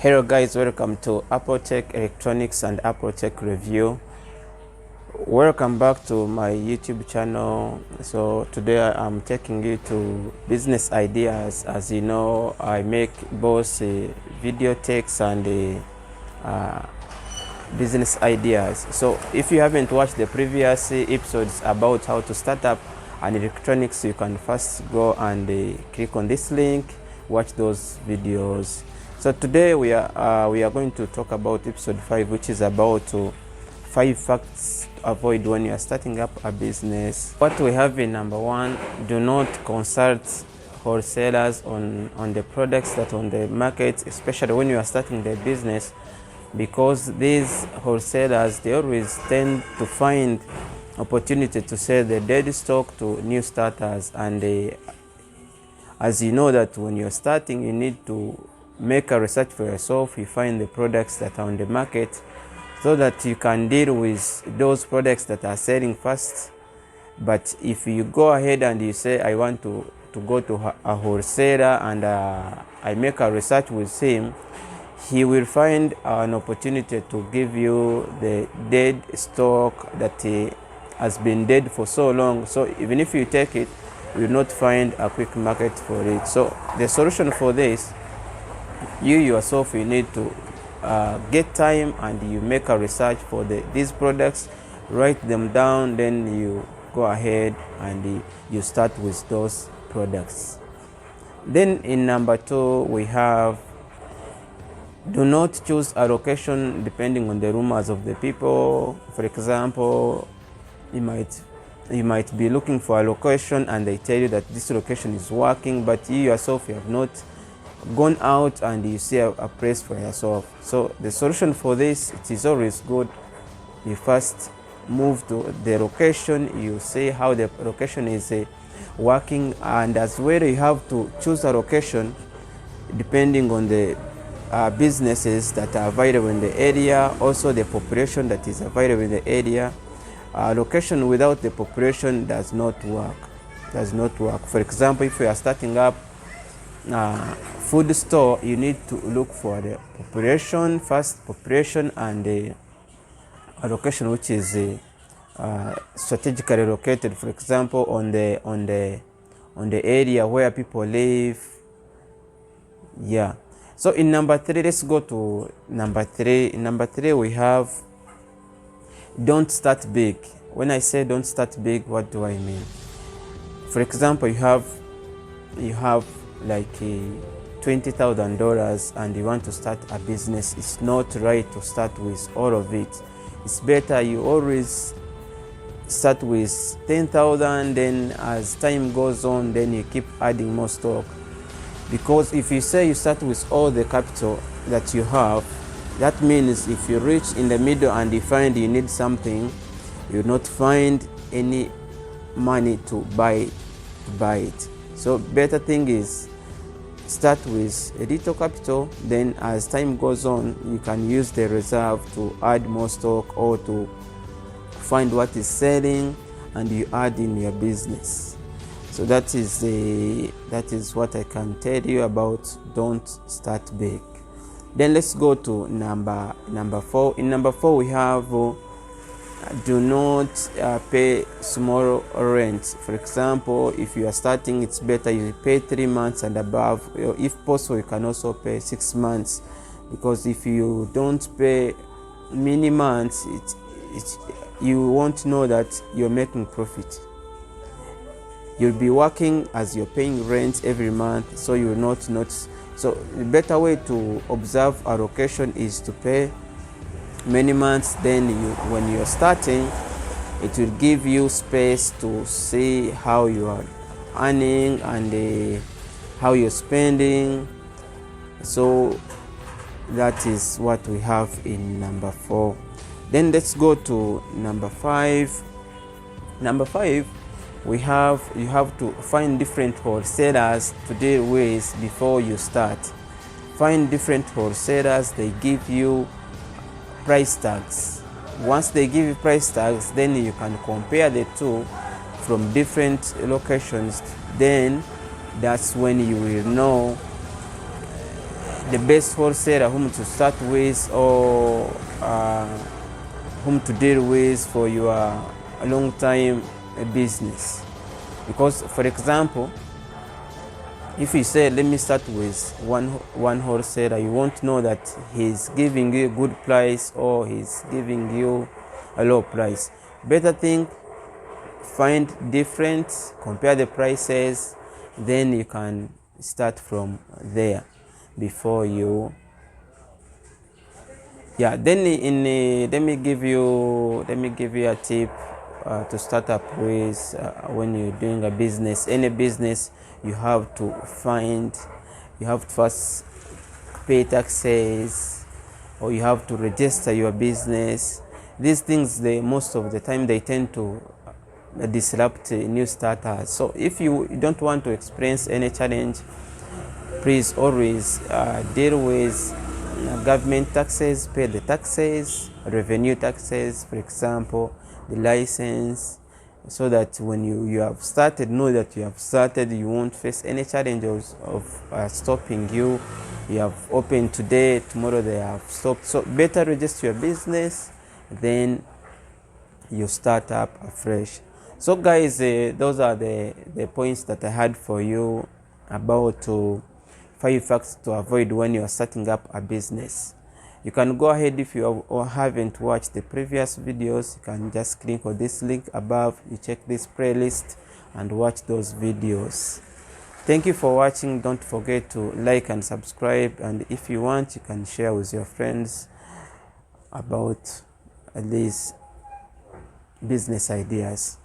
Hello guys, welcome to Apple Tech Electronics and Apple Tech Review. Welcome back to my YouTube channel. So today I'm taking you to business ideas. As you know, I make both video techs and business ideas. So if you haven't watched the previous episodes about how to start up an electronics, you can first go and click on this link, watch those videos. So today we are going to talk about episode 5, which is about 5 facts to avoid when you are starting up a business. What we have in number 1, do not consult wholesalers on the products that on the market, especially when you are starting the business, because these wholesalers, they always tend to find opportunity to sell the dead stock to new starters. And as you know that when you're starting, you need to make a research for yourself. You find the products that are on the market so that you can deal with those products that are selling fast. But if you go ahead and you say, I want to go to a wholesaler and I make a research with him, he will find an opportunity to give you the dead stock that has been dead for so long. So even if you take it, you will not find a quick market for it. So the solution for this, you yourself, you need to get time and you make a research for these products, write them down, then you go ahead and you start with those products. Then in number 2, we have, do not choose a location depending on the rumors of the people. For example, you might be looking for a location and they tell you that this location is working, but you yourself, you have not gone out and you see a place for yourself. So the solution for this, it is always good, you first move to the location, you see how the location is working, and as well you have to choose a location depending on the businesses that are available in the area, also the population that is available in the area. Location without the population does not work. For example, if you are starting up food store, you need to look for the population and a location which is strategically located, for example on the area where people live. Yeah. So in number 3, let's go to number 3. In number 3, we have, don't start big. When I say don't start big, what do I mean? For example, you have like $20,000 and you want to start a business. It's not right to start with all of it. It's better you always start with 10,000, then as time goes on, then you keep adding more stock. Because if you say you start with all the capital that you have, that means if you reach in the middle and you find you need something, you will not find any money to buy it. So better thing is start with a little capital, then as time goes on, you can use the reserve to add more stock or to find what is selling and you add in your business. So that is what I can tell you about don't start big. Then let's go to number 4. In number 4, we have do not pay small rent. For example, if you are starting, it's better you pay 3 months and above. If possible, you can also pay 6 months, because if you don't pay many months, you won't know that you're making profit. You'll be working as you're paying rent every month, so you will not notice. So the better way to observe a location is to pay many months. Then when you're starting, it will give you space to see how you are earning and how you're spending. So that is what we have in number 4. Then let's go to number 5. Number 5, you have to find different wholesalers to deal with before you start. Find different wholesalers, they give you price tags. Once they give you price tags, then you can compare the two from different locations. Then that's when you will know the best wholesaler whom to start with, or whom to deal with for your long time business. Because for example, if you say let me start with one wholesaler, you won't know that he's giving you a good price or he's giving you a low price. Better thing, find different, compare the prices, then you can start from there before you, yeah. Then let me give you a tip to start up with. When you're doing a business, any business, you have to first pay taxes, or you have to register your business. These things, they most of the time they tend to disrupt new starters. So if you don't want to experience any challenge, please always deal with government taxes, pay the taxes, revenue taxes, for example, the license, so that when you have started, know that you have started, you won't face any challenges of stopping you. You have opened today, tomorrow they have stopped. So better register your business, then you start up afresh. So guys, those are the points that I had for you about 5 facts to avoid when you are starting up a business. You can go ahead, if you haven't watched the previous videos, you can just click on this link above, you check this playlist and watch those videos. Thank you for watching. Don't forget to like and subscribe, and if you want, you can share with your friends about these business ideas.